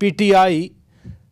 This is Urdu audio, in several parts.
PTI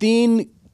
3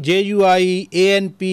JUI, ANP,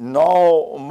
9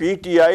PTI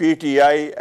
PTI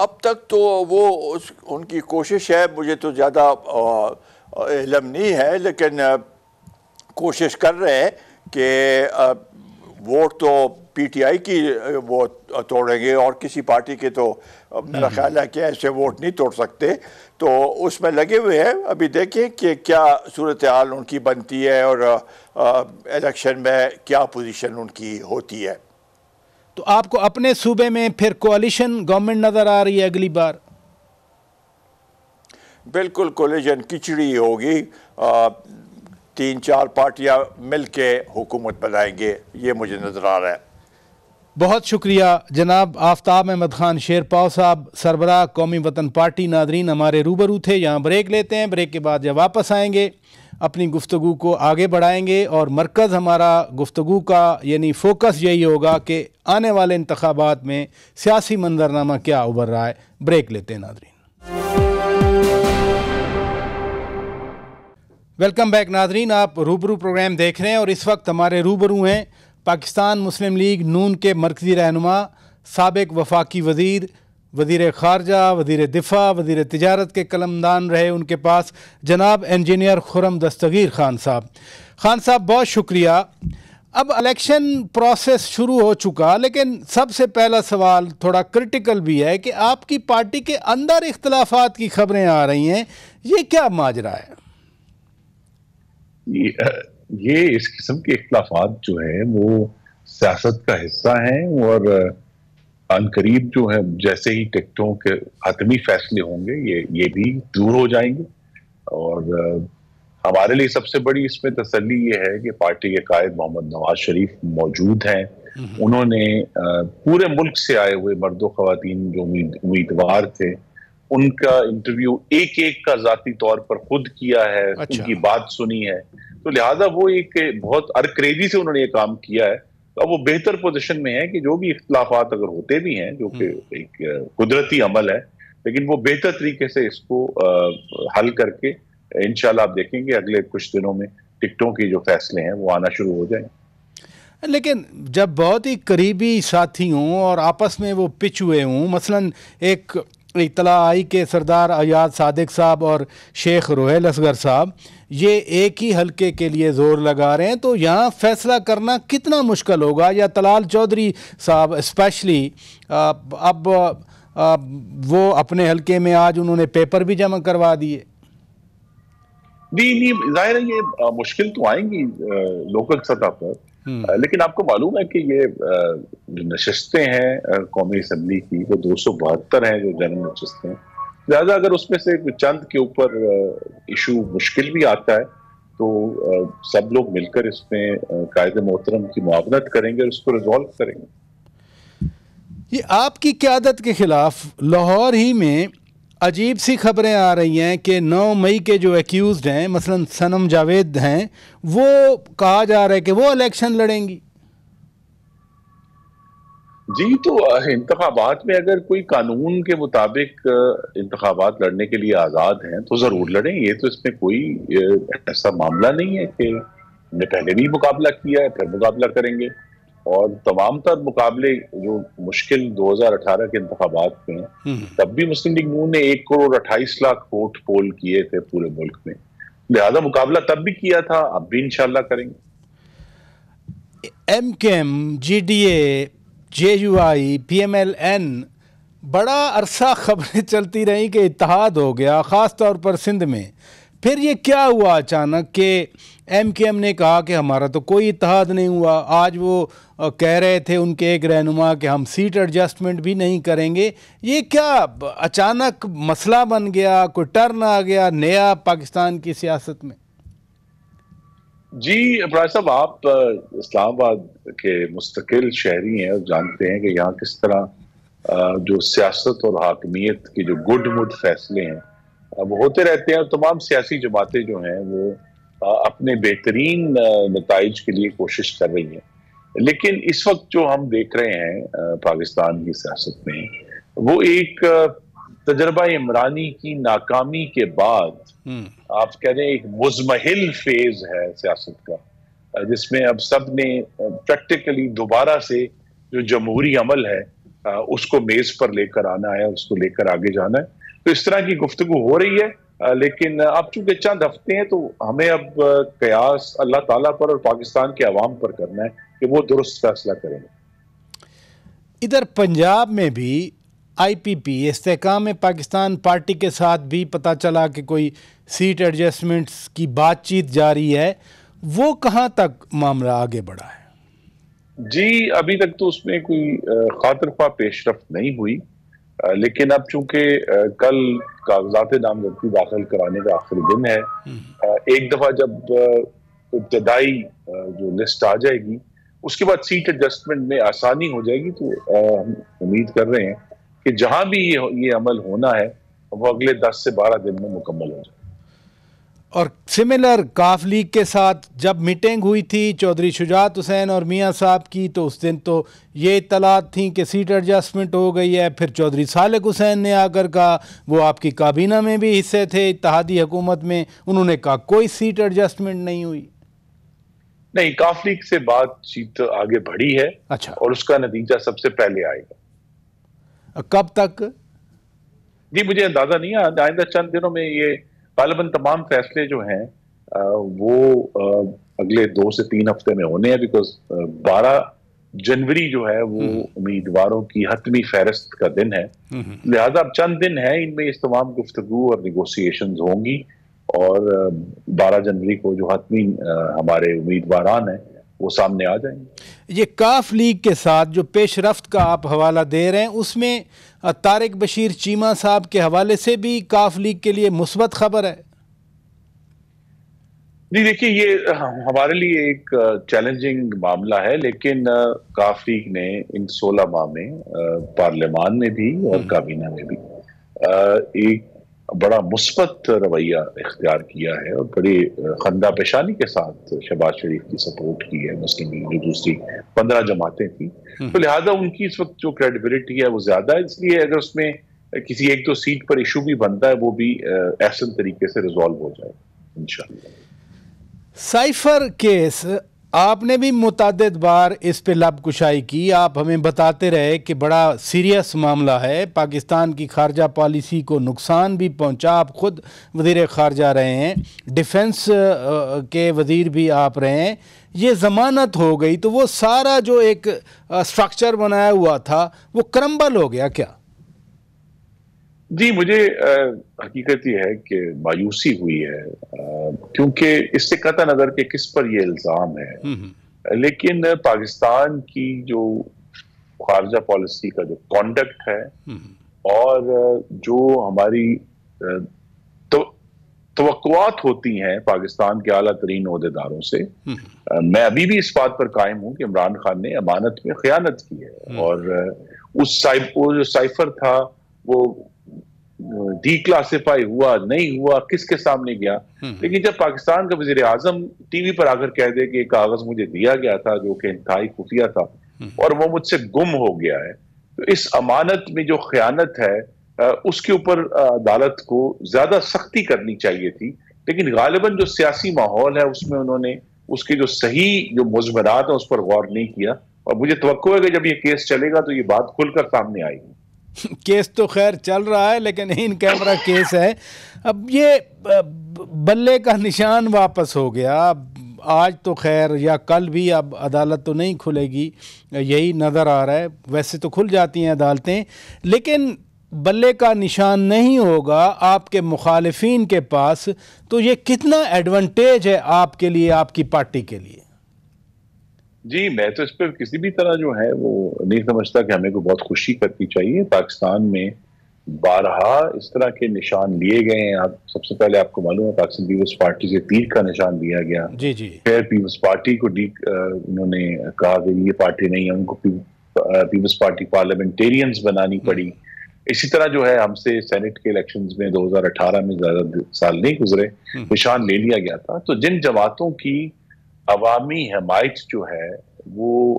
اب تک تو وہ ان کی کوشش ہے، مجھے تو زیادہ علم نہیں ہے، لیکن کوشش کر رہے ہیں کہ ووٹ تو پی ٹی آئی کی وہ توڑیں گے اور کسی پارٹی کے تو میرا خیال ہے کہ ایسے ووٹ نہیں توڑ سکتے، تو اس میں لگے ہوئے ہیں۔ ابھی دیکھیں کہ کیا صورتحال ان کی بنتی ہے اور الیکشن میں کیا پوزیشن ان کی ہوتی ہے۔ تو آپ کو اپنے صوبے میں پھر کوalition گورنمنٹ نظر آ رہی ہے اگلی بار؟ بالکل کولیجن کھچڑی ہوگی، 3-4 پارٹیاں مل کے حکومت بنائیں گے، یہ مجھے نظر آ رہا ہے۔ بہت شکریہ جناب آفتاب احمد خان شیرپاؤ صاحب، سربراہ قومی وطن پارٹی۔ ناظرین ہمارے روبرو تھے، یہاں بریک لیتے ہیں، بریک کے بعد جب واپس آئیں گے اپنی گفتگو کو آگے بڑھائیں گے، اور مرکز ہمارا گفتگو کا یعنی فوکس یہی ہوگا کہ آنے والے انتخابات میں سیاسی منظرنامہ کیا ابھر رہا ہے۔ بریک لیتے ہیں ناظرین۔ ویلکم بیک ناظرین، آپ روبرو پروگرام دیکھ رہے ہیں اور اس وقت ہمارے روبرو ہیں پاکستان مسلم لیگ نون کے مرکزی رہنما، سابق وفاقی وزیر، وزیر خارجہ، وزیر دفاع، وزیر تجارت کے قلمدان رہے ان کے پاس، جناب انجینئر خرم دستگیر خان صاحب۔ خان صاحب بہت شکریہ۔ اب الیکشن پروسیس شروع ہو چکا، لیکن سب سے پہلا سوال تھوڑا کرٹیکل بھی ہے کہ آپ کی پارٹی کے اندر اختلافات کی خبریں آ رہی ہیں، یہ کیا ماجرا ہے؟ یہ اس قسم کے اختلافات جو ہیں وہ سیاست کا حصہ ہیں، اور عنقریب جو ہے جیسے ہی ٹکٹوں کے حتمی فیصلے ہوں گے یہ بھی دور ہو جائیں گے۔ اور ہمارے لیے سب سے بڑی اس میں تسلی یہ ہے کہ پارٹی کے قائد محمد نواز شریف موجود ہیں، انہوں نے پورے ملک سے آئے ہوئے مرد و خواتین جو امیدوار تھے ان کا انٹرویو ایک ایک کا ذاتی طور پر خود کیا ہے، ان کی بات سنی ہے، تو لہٰذا وہ ایک بہت ارکریزی سے انہوں نے یہ کام کیا ہے۔ تو اب وہ بہتر پوزیشن میں ہے کہ جو بھی اختلافات اگر ہوتے بھی ہیں جو کہ ایک قدرتی عمل ہے، لیکن وہ بہتر طریقے سے اس کو حل کر کے انشاءاللہ آپ دیکھیں گے اگلے کچھ دنوں میں ٹکٹوں کی جو فیصلے ہیں وہ آنا شروع ہو جائیں۔ لیکن جب بہت ہی قریبی ساتھی ہوں اور آپس میں وہ پچ ہوئے ہوں، مثلاً ایک اطلاع آئی کہ سردار ایاز صادق صاحب اور شیخ روحیل اصغر صاحب یہ ایک ہی حلقے کے لیے زور لگا رہے ہیں، تو یہاں فیصلہ کرنا کتنا مشکل ہوگا؟ یا طلال چودھری صاحب اسپیشلی اب وہ اپنے حلقے میں آج انہوں نے پیپر بھی جمع کروا دیے۔ نہیں ظاہر ہے یہ مشکل تو آئیں گی لوکل سطح پر، لیکن آپ کو معلوم ہے کہ یہ جو نشستیں ہیں قومی اسمبلی کی وہ 272 ہیں جو جنرل نشستیں ہیں، لہٰذا اگر اس میں سے چند کے اوپر ایشو مشکل بھی آتا ہے تو سب لوگ مل کر اس میں قائد محترم کی معاونت کریں گے اور اس کو ریزالو کریں گے۔ یہ آپ کی قیادت کے خلاف لاہور ہی میں عجیب سی خبریں آ رہی ہیں کہ 9 مئی کے جو ایکیوزڈ ہیں مثلاً صنم جاوید ہیں، وہ کہا جا رہا ہے کہ وہ الیکشن لڑیں گی۔ جی تو انتخابات میں اگر کوئی قانون کے مطابق انتخابات لڑنے کے لیے آزاد ہیں تو ضرور لڑیں، یہ تو اس میں کوئی ایسا معاملہ نہیں ہے کہ ہم نے پہلے بھی مقابلہ کیا ہے پھر مقابلہ کریں گے، اور تمام تر مقابلے جو مشکل 2018 کے انتخابات میں ہیں تب بھی مسلم لیگ نون نے 1,28,00,000 ووٹ پول کیے تھے پورے ملک میں، لہذا مقابلہ تب بھی کیا تھا، اب بھی انشاءاللہ کریں گے۔ ایم کے M, G D A, J U I, P M L N, بڑا عرصہ خبریں چلتی رہیں کہ اتحاد ہو گیا خاص طور پر سندھ میں، پھر یہ کیا ہوا اچانک کہ ایم کے ایم نے کہا کہ ہمارا تو کوئی اتحاد نہیں ہوا؟ آج وہ کہہ رہے تھے ان کے ایک رہنما کہ ہم سیٹ ایڈجسٹمنٹ بھی نہیں کریں گے، یہ کیا اچانک مسئلہ بن گیا؟ کوئی ٹرن آ گیا نیا پاکستان کی سیاست میں؟ جی ابراہیم صاحب، آپ اسلام آباد کے مستقل شہری ہیں اور جانتے ہیں کہ یہاں کس طرح جو سیاست اور حاکمیت کے جو گڈ مڈ فیصلے ہیں وہ ہوتے رہتے ہیں، اور تمام سیاسی جماعتیں جو ہیں وہ اپنے بہترین نتائج کے لیے کوشش کر رہی ہیں، لیکن اس وقت جو ہم دیکھ رہے ہیں پاکستان کی سیاست میں وہ ایک تجربہ عمرانی کی ناکامی کے بعد آپ کہہ رہے ہیں ایک مزمحل فیز ہے سیاست کا، جس میں اب سب نے پریکٹیکلی دوبارہ سے جو جمہوری عمل ہے اس کو میز پر لے کر آنا ہے, اس کو لے کر آگے جانا ہے. تو اس طرح کی گفتگو ہو رہی ہے, لیکن اب چونکہ چند ہفتے ہیں تو ہمیں اب قیاس اللہ تعالیٰ پر اور پاکستان کے عوام پر کرنا ہے کہ وہ درست فیصلہ کریں گے. ادھر پنجاب میں بھی آئی پی پی استحکام پاکستان پارٹی کے ساتھ بھی پتہ چلا کہ کوئی سیٹ ایڈجسٹمنٹس کی بات چیت جاری ہے, وہ کہاں تک معاملہ آگے بڑھا ہے؟ جی ابھی تک تو اس میں کوئی خاطر خواہ پیش رفت نہیں ہوئی, لیکن اب چونکہ کل کاغذات نامزدگی داخل کرانے کا آخری دن ہے, ایک دفعہ جب ابتدائی جو لسٹ آ جائے گی اس کے بعد سیٹ ایڈجسٹمنٹ میں آسانی ہو جائے گی. تو ہم امید کر رہے ہیں کہ جہاں بھی یہ عمل ہونا ہے وہ اگلے 10 سے 12 دن میں مکمل ہو جائے. اور سملر کاف لیگ کے ساتھ جب میٹنگ ہوئی تھی چودھری شجاعت حسین اور میاں صاحب کی, تو اس دن تو یہ اطلاعات تھیں کہ سیٹ ایڈجسٹمنٹ ہو گئی ہے. پھر چودھری سالک حسین نے آ کر کہا, وہ آپ کی کابینہ میں بھی حصے تھے اتحادی حکومت میں, انہوں نے کہا کوئی سیٹ ایڈجسٹمنٹ نہیں ہوئی. نہیں, کاف لیگ سے بات چیت آگے بڑھی ہے. اچھا, اور اس کا نتیجہ سب سے پہلے آئے گا. کب تک؟ جی مجھے اندازہ نہیں ہے, آئندہ چند دنوں میں یہ غالباً تمام فیصلے جو ہیں وہ اگلے 2 سے 3 ہفتے میں ہونے ہیں, بیکاز 12 جنوری جو ہے وہ امیدواروں کی حتمی فہرست کا دن ہے. لہذا اب چند دن ہیں, ان میں اس تمام گفتگو اور نیگوسیشنز ہوں گی, اور 12 جنوری کو جو حتمی ہمارے امیدواران ہیں وہ سامنے آ جائیں گے. یہ کاف لیگ کے ساتھ جو پیش رفت کا آپ حوالہ دے رہے ہیں, اس میں طارق بشیر چیمہ صاحب کے حوالے سے بھی کاف لیگ کے لیے مثبت خبر ہے؟ جی دیکھیے, یہ ہمارے لیے ایک چیلنجنگ معاملہ ہے, لیکن کاف لیگ نے ان 16 ماہ میں پارلیمان میں بھی اور کابینہ میں بھی ایک بڑا مثبت رویہ اختیار کیا ہے, اور بڑی خندہ پیشانی کے ساتھ شہباز شریف کی سپورٹ کی ہے مسلم لیگ جو دوسری 15 جماعتیں تھیں. تو لہٰذا ان کی اس وقت جو کریڈیبلٹی ہے وہ زیادہ ہے, اس لیے اگر اس میں کسی 1-2 سیٹ پر ایشو بھی بنتا ہے وہ بھی احسن طریقے سے ریزالو ہو جائے انشاءاللہ. سائفر کیس آپ نے بھی متعدد بار اس پہ لب کشائی کی, آپ ہمیں بتاتے رہے کہ بڑا سیریس معاملہ ہے, پاکستان کی خارجہ پالیسی کو نقصان بھی پہنچا. آپ خود وزیر خارجہ رہے ہیں, ڈیفنس کے وزیر بھی آپ رہے ہیں. یہ ضمانت ہو گئی تو وہ سارا جو ایک سٹرکچر بنایا ہوا تھا وہ کرمبل ہو گیا کیا؟ جی مجھے حقیقت یہ ہے کہ مایوسی ہوئی ہے, کیونکہ اس سے قطع نظر کہ کس پر یہ الزام ہے, لیکن پاکستان کی جو خارجہ پالیسی کا جو کانڈکٹ ہے اور جو ہماری توقعات ہوتی ہیں پاکستان کے اعلیٰ ترین عہدیداروں سے, میں ابھی بھی اس بات پر قائم ہوں کہ عمران خان نے امانت میں خیانت کی ہے. اور اس جو سائفر تھا وہ ڈی کلاسیفائی ہوا نہیں ہوا, کس کے سامنے گیا, لیکن جب پاکستان کا وزیر اعظم ٹی وی پر آ کر کہہ دے کہ ایک کاغذ مجھے دیا گیا تھا جو کہ انتہائی خفیہ تھا اور وہ مجھ سے گم ہو گیا ہے, تو اس امانت میں جو خیانت ہے اس کے اوپر عدالت کو زیادہ سختی کرنی چاہیے تھی. لیکن غالباً جو سیاسی ماحول ہے اس میں انہوں نے اس کے جو صحیح جو مضمرات ہیں اس پر غور نہیں کیا, اور مجھے توقع ہے کہ جب یہ کیس چلے گا تو یہ بات کھل کر سامنے آئے گی. کیس تو خیر چل رہا ہے لیکن ان کیمرہ کیس ہے. اب یہ بلے کا نشان واپس ہو گیا, آج تو خیر یا کل بھی اب عدالت تو نہیں کھلے گی, یہی نظر آ رہا ہے. ویسے تو کھل جاتی ہیں عدالتیں, لیکن بلے کا نشان نہیں ہوگا آپ کے مخالفین کے پاس, تو یہ کتنا ایڈوانٹیج ہے آپ کے لیے, آپ کی پارٹی کے لیے؟ جی میں تو اس پہ کسی بھی طرح جو ہے وہ نہیں سمجھتا کہ ہمیں کو بہت خوشی کرنی چاہیے. پاکستان میں بارہا اس طرح کے نشان لیے گئے ہیں. آپ سب سے پہلے آپ کو معلوم ہے پاکستان پیپلز پارٹی سے تیر کا نشان دیا گیا. جی جی. پھر پیپلز پارٹی کو انہوں نے کہا کہ یہ پارٹی نہیں ہے, ان کو پیپلز پارٹی پارلیمنٹیرینز بنانی پڑی. اسی طرح جو ہے ہم سے سینٹ کے الیکشنز میں 2018 میں زیادہ سال نہیں گزرے نشان لے لیا گیا تھا. تو جن جماعتوں کی عوامی حمایت جو ہے وہ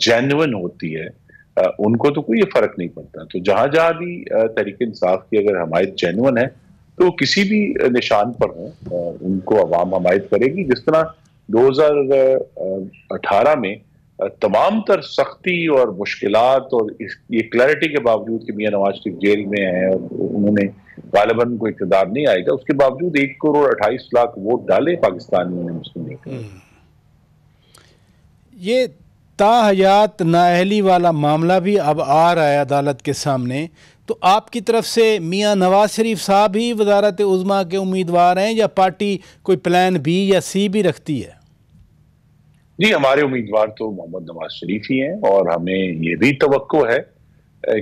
جینوئن ہوتی ہے ان کو تو کوئی فرق نہیں پڑتا. تو جہاں جہاں بھی تحریک انصاف کی اگر حمایت جینوئن ہے تو کسی بھی نشان پر ہوں ان کو عوام حمایت کرے گی. جس طرح 2018 میں تمام تر سختی اور مشکلات اور یہ کلیئرٹی کے باوجود کہ میاں نواز شریف جیل میں ہیں اور انہوں نے غالباً کوئی اقتدار نہیں آئے گا، اس کے باوجود 1.28 کروڑ ووٹ ڈالے پاکستان میں مسلم لیگ۔ یہ تاحیات نااہلی والا معاملہ بھی اب آ رہا ہے عدالت کے سامنے، تو آپ کی طرف سے میاں نواز شریف صاحب ہی وزارت عظمیٰ کے امیدوار ہیں یا پارٹی کوئی پلان بی یا سی بھی رکھتی ہے؟ جی، ہمارے امیدوار تو محمد نواز شریف ہی ہیں، اور ہمیں یہ بھی توقع ہے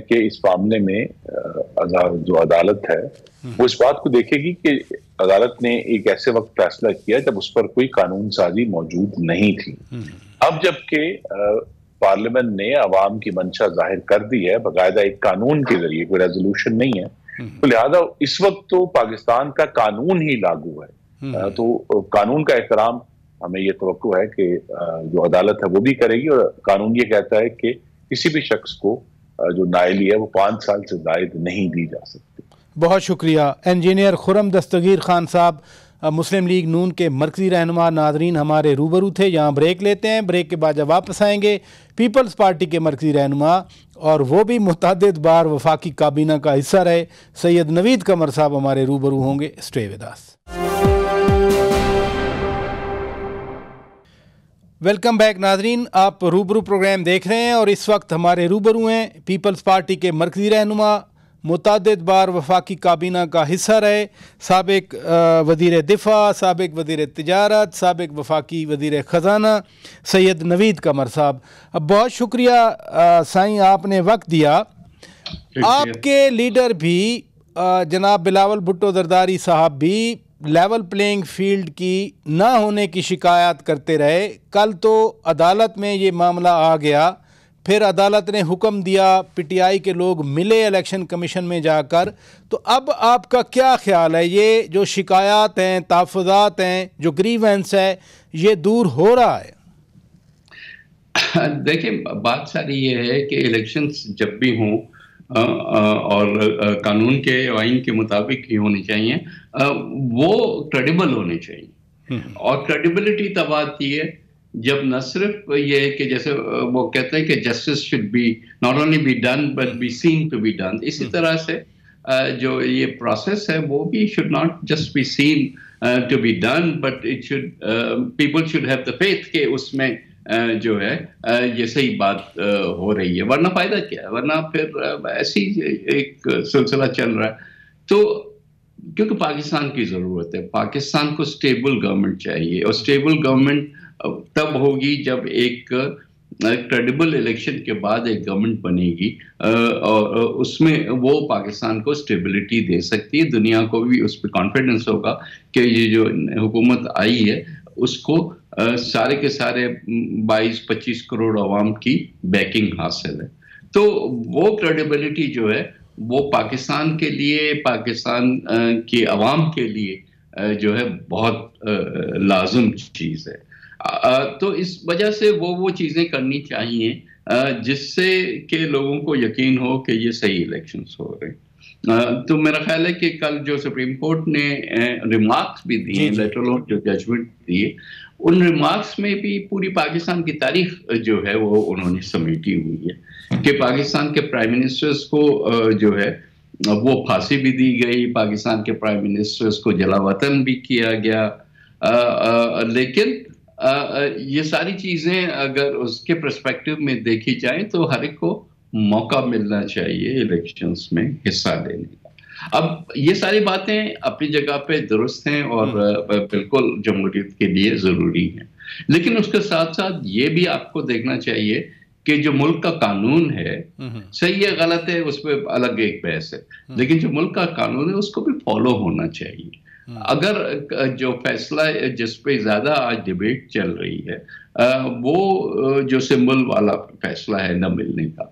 کہ اس معاملے میں جو عدالت ہے وہ اس بات کو دیکھے گی کہ عدالت نے ایک ایسے وقت فیصلہ کیا جب اس پر کوئی قانون سازی موجود نہیں تھی۔ اب جبکہ پارلیمنٹ نے عوام کی منشا ظاہر کر دی ہے باقاعدہ ایک قانون کے ذریعے، کوئی ریزولوشن نہیں ہے، تو لہذا اس وقت تو پاکستان کا قانون ہی لاگو ہے، تو قانون کا احترام ہمیں یہ توقع ہے کہ جو عدالت ہے وہ بھی کرے گی، اور قانون یہ کہتا ہے کہ کسی بھی شخص کو جو نااہلی ہے وہ 5 سال سے زائد نہیں دی جا سکتی۔ بہت شکریہ انجینئر خرم دستگیر خان صاحب، مسلم لیگ نون کے مرکزی رہنما۔ ناظرین ہمارے روبرو تھے، یہاں بریک لیتے ہیں، بریک کے بعد جب واپس آئیں گے پیپلز پارٹی کے مرکزی رہنما اور وہ بھی متعدد بار وفاقی کابینہ کا حصہ رہے سید نوید قمر صاحب ہمارے روبرو ہوں گے۔ Stay with us. Welcome back ناظرین، آپ روبرو پروگرام دیکھ رہے ہیں اور اس وقت ہمارے روبرو ہیں پیپلز پارٹی کے مرکزی رہنما، متعدد بار وفاقی کابینہ کا حصہ رہے، سابق وزیر دفاع، سابق وزیر تجارت، سابق وفاقی وزیر خزانہ سید نوید قمر صاحب۔ بہت شکریہ سائیں، آپ نے وقت دیا۔ آپ کے لیڈر بھی جناب بلاول بھٹو زرداری صاحب بھی لیول پلینگ فیلڈ کی نہ ہونے کی شکایات کرتے رہے۔ کل تو عدالت میں یہ معاملہ آ گیا، پھر عدالت نے حکم دیا، پی ٹی آئی کے لوگ ملے الیکشن کمیشن میں جا کر، تو اب آپ کا کیا خیال ہے؟ یہ جو شکایات ہیں، تحفظات ہیں، جو گریونس ہے، یہ دور ہو رہا ہے؟ دیکھیں، بات ساری یہ ہے کہ الیکشنز جب بھی ہوں اور قانون کے آئین کے مطابق ہی ہونے چاہیے، وہ کریڈیبل ہونے چاہیے، اور کریڈیبلٹی تب آتی ہے جب نہ صرف یہ ہے کہ جیسے وہ کہتے ہیں کہ justice should be not only be done but be seen to be done, اسی طرح سے جو یہ پروسیس ہے وہ بھی should not just be seen to be done but it should people should have the faith کہ اس میں جو ہے یہ صحیح بات ہو رہی ہے، ورنہ فائدہ کیا ہے؟ ورنہ پھر ایسی ایک سلسلہ چل رہا ہے۔ تو کیونکہ پاکستان کی ضرورت ہے، پاکستان کو سٹیبل گورنمنٹ چاہیے، اور سٹیبل گورنمنٹ تب ہوگی جب ایک کریڈیبل الیکشن کے بعد ایک گورنمنٹ بنے گی، اور اس میں وہ پاکستان کو سٹیبلٹی دے سکتی ہے، دنیا کو بھی اس پہ کانفیڈنس ہوگا کہ یہ جو حکومت آئی ہے اس کو سارے کے سارے 22-25 کروڑ عوام کی بیکنگ حاصل ہے۔ تو وہ کریڈیبلٹی جو ہے وہ پاکستان کے لیے، پاکستان کی عوام کے لیے جو ہے بہت لازم چیز ہے۔ تو اس وجہ سے وہ چیزیں کرنی چاہیے جس سے کہ لوگوں کو یقین ہو کہ یہ صحیح الیکشنز ہو رہے ہیں۔ تو میرا خیال ہے کہ کل جو سپریم کورٹ نے ریمارکس بھی دیے، لیٹرل جو ججمنٹ دیے، ان ریمارکس میں بھی پوری پاکستان کی تاریخ جو ہے وہ انہوں نے سمیٹی ہوئی ہے کہ پاکستان کے پرائم منسٹرز کو جو ہے وہ پھانسی بھی دی گئی، پاکستان کے پرائم منسٹرز کو جلا وطن بھی کیا گیا، لیکن یہ ساری چیزیں اگر اس کے پرسپیکٹو میں دیکھی جائیں تو ہر ایک کو موقع ملنا چاہیے الیکشنز میں حصہ لینے کا۔ اب یہ ساری باتیں اپنی جگہ پہ درست ہیں اور بالکل جمہوریت کے لیے ضروری ہیں، لیکن اس کے ساتھ ساتھ یہ بھی آپ کو دیکھنا چاہیے کہ جو ملک کا قانون ہے، صحیح ہے غلط ہے اس پہ الگ ایک بحث ہے، لیکن جو ملک کا قانون ہے اس کو بھی فالو ہونا چاہیے۔ اگر جو فیصلہ جس پہ زیادہ آج ڈیبیٹ چل رہی ہے وہ جو سمبل والا فیصلہ ہے نہ ملنے کا،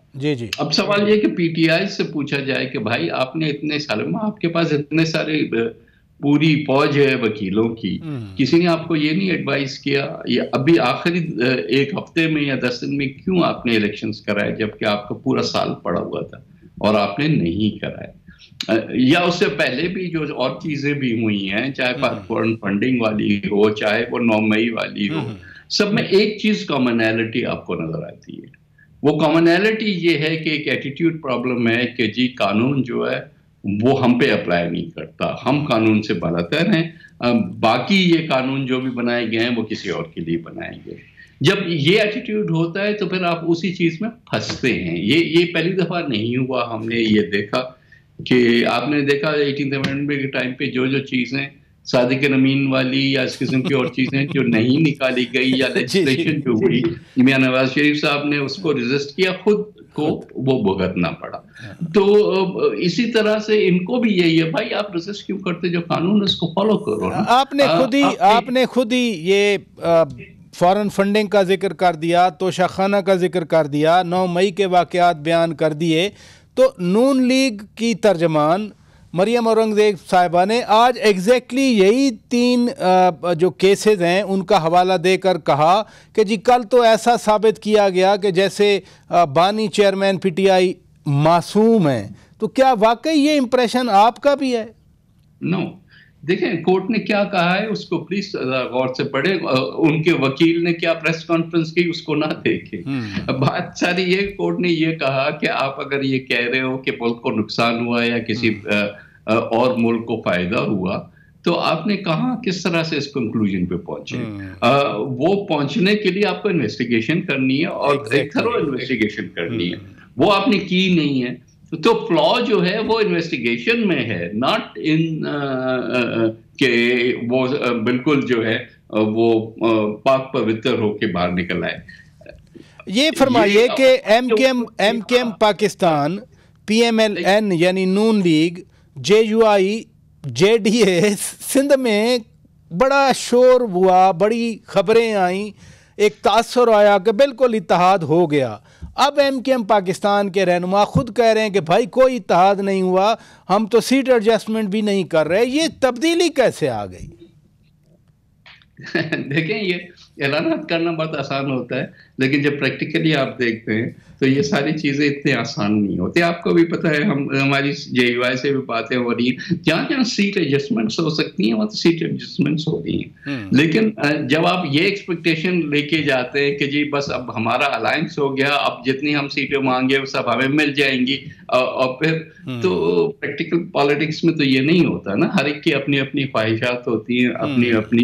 اب سوال یہ کہ پی ٹی آئی سے پوچھا جائے کہ بھائی آپ نے اتنے سال میں، آپ کے پاس اتنے سارے پوری فوج ہے وکیلوں کی، کسی نے آپ کو یہ نہیں ایڈوائز کیا یا ابھی آخری ایک ہفتے میں یا 10 دن میں کیوں آپ نے الیکشنز کرائے جبکہ آپ کا پورا سال پڑا ہوا تھا اور آپ نے نہیں کرائے؟ یا اس سے پہلے بھی جو اور چیزیں بھی ہوئی ہیں، چاہے فنڈنگ والی ہو، چاہے وہ 9 مئی والی ہو، سب میں ایک چیز کامنالٹی آپ کو نظر آتی ہے. وہ کامنالٹی یہ ہے کہ ایک ایٹیٹیوڈ پرابلم ہے کہ جی قانون جو ہے وہ ہم پہ اپلائی نہیں کرتا, ہم قانون سے بالاتر ہیں, باقی یہ قانون جو بھی بنائے گئے ہیں وہ کسی اور کے لیے بنائے گئے. جب یہ ایٹیٹیوڈ ہوتا ہے تو پھر آپ اسی چیز میں پھنستے ہیں. یہ پہلی دفعہ نہیں ہوا, ہم نے یہ دیکھا کہ آپ نے دیکھا 18th امینڈمنٹ کے ٹائم پہ جو چیزیں صادق امین والی یا اس قسم کی اور چیزیں جو نہیں نکالی گئی یا لیجسلیشن جو ہوئی, میاں نواز شریف صاحب نے اس کو ریزسٹ کیا, خود کو وہ بھگتنا پڑا. تو اسی طرح سے ان کو بھی یہی ہے, بھائی آپ ریزسٹ کیوں کرتے, جو قانون اس کو فالو کرو. آپ نے خود ہی یہ فارن فنڈنگ کا ذکر کر دیا, توشہ خانہ کا ذکر کر دیا, 9 مئی کے واقعات بیان کر دیے. تو نون لیگ کی ترجمان مریم اورنگزیب صاحبہ نے آج ایگزیکٹلی یہی 3 جو کیسز ہیں ان کا حوالہ دے کر کہا کہ جی کل تو ایسا ثابت کیا گیا کہ جیسے بانی چیئرمین پی ٹی آئی معصوم ہیں. تو کیا واقعی یہ امپریشن آپ کا بھی ہے؟ نو, دیکھیں کورٹ نے کیا کہا ہے اس کو پلیز غور سے پڑھیں. ان کے وکیل نے کیا پریس کانفرنس کی اس کو نہ دیکھیں. بات ساری یہ, کورٹ نے یہ کہا کہ آپ اگر یہ کہہ رہے ہو کہ ملک کو نقصان ہوا یا کسی اور ملک کو فائدہ ہوا تو آپ نے کہاں کس طرح سے اس کنکلوژن پہ پہنچے. وہ پہنچنے کے لیے آپ کو انویسٹیگیشن کرنی ہے اور ایک تھرو انویسٹیگیشن کرنی ہے, وہ آپ نے کی نہیں ہے. تو فلا جو ہے وہ انویسٹیگیشن میں ہے, ناٹ ان کہ وہ بالکل جو ہے وہ پاک پوتر ہو کے باہر نکل آئے. یہ فرمائیے کہ ایم کے M Pakistan, P M L N یعنی Noon league, J U I, J D A, Sindh میں بڑا شور ہوا, بڑی خبریں آئیں, ایک تاثر آیا کہ بالکل اتحاد ہو گیا. اب ایم کے ایم پاکستان کے رہنما خود کہہ رہے ہیں کہ بھائی کوئی اتحاد نہیں ہوا, ہم تو سیٹ ایڈجسٹمنٹ بھی نہیں کر رہے. یہ تبدیلی کیسے آ گئی؟ دیکھیں یہ اعلانات کرنا بہت آسان ہوتا ہے, لیکن جب پریکٹیکلی آپ دیکھتے ہیں تو یہ ساری چیزیں اتنے آسان نہیں ہوتی. آپ کو بھی پتہ ہے, ہماری جے یو آئی سے بھی باتیں ہو رہی ہیں, جہاں سیٹ ایڈجسٹمنٹس ہو سکتی ہیں وہاں تو سیٹ ایڈجسٹمنٹس ہو رہی ہیں. لیکن جب آپ یہ ایکسپیکٹیشن لے کے جاتے ہیں کہ جی بس اب ہمارا الائنس ہو گیا, اب جتنی ہم سیٹیں مانگے وہ سب ہمیں مل جائیں گی, اور پھر تو پریکٹیکل پالیٹکس میں تو یہ نہیں ہوتا نا. ہر ایک کی اپنی اپنی خواہشات ہوتی ہیں, اپنی اپنی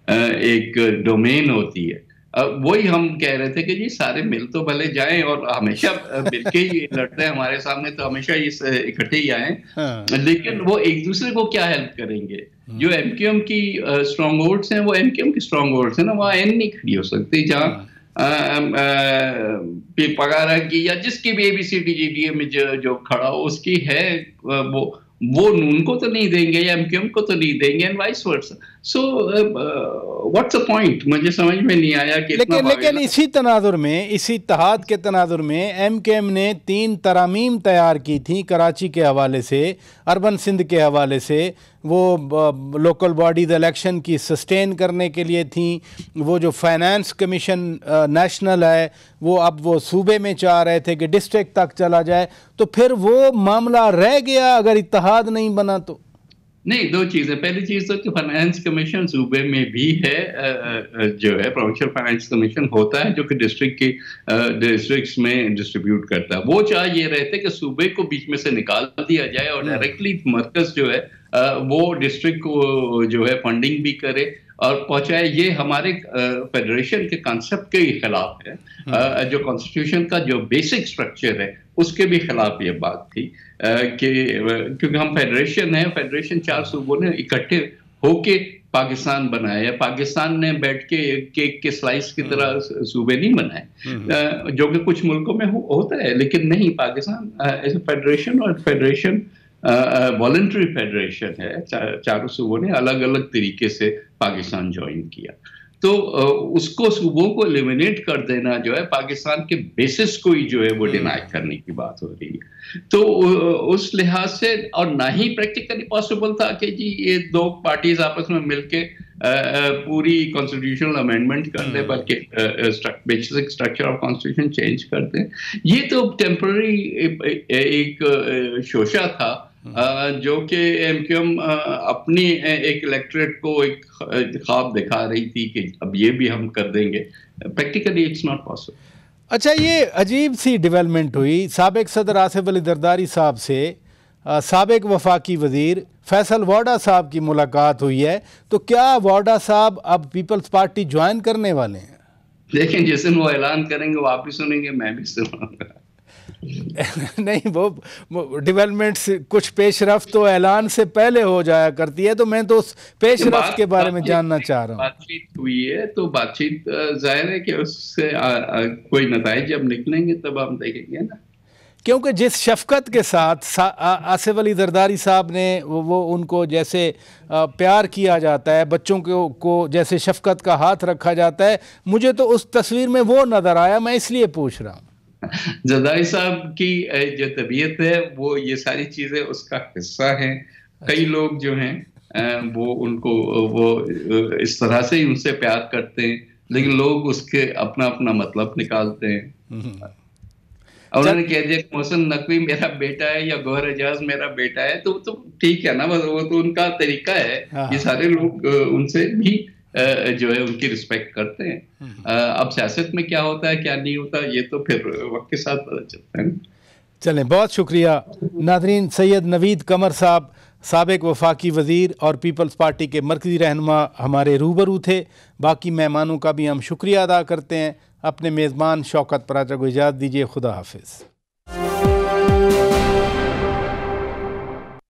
ایک ڈومین ہوتی ہے. وہی ہم کہہ رہے تھے کہ جی سارے مل تو بھلے جائیں اور ہمیشہ مل کے ہی لڑتے ہیں ہمارے سامنے, تو ہمیشہ اکٹھے ہی آئیں, لیکن وہ ایک دوسرے کو کیا ہیلپ کریں گے. جو ایم کیو ایم کی اسٹرانگ ہولڈس ہیں وہ ایم کیو ایم کی اسٹرانگ ہولڈس ہیں نا, وہاں این نہیں کھڑی ہو سکتی. جہاں پگارا کی یا جس کی بھی A B C D G D A میں جو کھڑا ہو اس کی ہے, وہ نون کو تو نہیں دیں گے یا ایم کیو ایم کو تو نہیں دیں گے, and vice versa. So what's a point, مجھے سمجھ میں نہیں آیا کہ لیکن اسی تناظر میں, اسی اتحاد کے تناظر میں ایم کے ایم نے 3 ترامیم تیار کی تھیں کراچی کے حوالے سے, اربن سندھ کے حوالے سے. وہ لوکل باڈیز الیکشن کی سسٹین کرنے کے لیے تھیں. وہ جو فائنانس کمیشن نیشنل ہے وہ اب وہ صوبے میں چاہ رہے تھے کہ ڈسٹرکٹ تک چلا جائے. تو پھر وہ معاملہ رہ گیا اگر اتحاد نہیں بنا تو. نہیں, 2 چیزیں. پہلی چیز تو کہ فائنانس کمیشن صوبے میں بھی ہے, جو ہے پروونشل فائنانس کمیشن ہوتا ہے جو کہ ڈسٹرکٹس میں ڈسٹریبیوٹ کرتا ہے. وہ چاہ یہ رہتے کہ صوبے کو بیچ میں سے نکال دیا جائے اور ڈائریکٹلی مرکز جو ہے وہ ڈسٹرکٹ کو جو ہے فنڈنگ بھی کرے اور پہنچائے. یہ ہمارے فیڈریشن کے کانسیپٹ کے ہی خلاف ہے. جو کانسٹیٹیوشن کا جو بیسک سٹرکچر ہے اس کے بھی خلاف یہ بات تھی کہ کیونکہ ہم فیڈریشن ہیں, فیڈریشن 4 صوبوں نے اکٹھے ہو کے پاکستان بنایا ہے. پاکستان نے بیٹھ کے کیک کے سلائس کی طرح صوبے نہیں بنائے, جو کہ کچھ ملکوں میں ہوتا ہے, لیکن نہیں. پاکستان ایز اے فیڈریشن, اور فیڈریشن والنٹری فیڈریشن ہے. 4 صوبوں نے الگ الگ طریقے سے پاکستان جوائن کیا. تو اس کو صوبوں کو ایلیمینیٹ کر دینا جو ہے پاکستان کے بیسس کو ہی جو ہے وہ ڈینائی کرنے کی بات ہو رہی ہے. تو اس لحاظ سے, اور نہ ہی پریکٹیکلی پاسبل تھا کہ جی یہ 2 پارٹیز آپس میں مل کے پوری کانسٹیٹیوشنل امینڈمنٹ کر دیں, بلکہ basic structure of constitution change کر دیں. یہ تو ٹیمپرری ایک شوشہ تھا جو کہ MQM اپنی ایک الیکٹریٹ کو ایک خواب دکھا رہی تھی کہ اب یہ بھی ہم کر دیں گے. Practically it's not possible. اچھا، یہ عجیب سی ڈیولپمنٹ ہوئی. سابق صدر آصف علی زرداری صاحب سے سابق وفاقی وزیر فیصل وارڈا صاحب کی ملاقات ہوئی ہے، تو کیا وارڈا صاحب اب پیپلز پارٹی جوائن کرنے والے ہیں؟ دیکھیں جس دن وہ اعلان کریں گے وہ آپ بھی سنیں گے، میں بھی سنوں گا. نہیں، وہ ڈیولپمنٹس کچھ پیش رفت تو اعلان سے پہلے ہو جایا کرتی ہے، تو میں تو اس پیش رفت کے بارے میں جاننا چاہ رہا ہوں. بات چیت ہوئی ہے تو بات چیت ظاہر ہے کہ اس سے کوئی نتائج جب نکلیں گے تب ہم دیکھیں گے نا. کیونکہ جس شفقت کے ساتھ آصف علی زرداری صاحب نے وہ ان کو جیسے پیار کیا جاتا ہے، بچوں کو جیسے شفقت کا ہاتھ رکھا جاتا ہے، مجھے تو اس تصویر میں وہ نظر آیا، میں اس لیے پوچھ رہا ہوں. زرداری صاحب کی جو طبیعت ہے وہ یہ ساری چیزیں اس کا حصہ ہیں. کئی لوگ جو ہیں وہ ان کو وہ اس طرح سے ہی ان سے پیار کرتے ہیں، لیکن لوگ اس کے اپنا اپنا مطلب نکالتے ہیں. انہوں نے کہہ دیا کہ محسن نقوی میرا بیٹا ہے یا گوہر اعجاز میرا بیٹا ہے، تو ٹھیک ہے نا، وہ تو ان کا طریقہ ہے. یہ سارے لوگ ان سے بھی جو ہے ان کی رسپیکٹ کرتے ہیں. اب سیاست میں کیا ہوتا ہے کیا نہیں ہوتا یہ تو پھر وقت کے ساتھ پتہ چلتا ہے. چلیں، بہت شکریہ. ناظرین، سید نوید قمر صاحب سابق وفاقی وزیر اور پیپلز پارٹی کے مرکزی رہنما ہمارے روبرو تھے. باقی مہمانوں کا بھی ہم شکریہ ادا کرتے ہیں. اپنے میزبان شوکت پراچا کو اجازت دیجیے. خدا حافظ.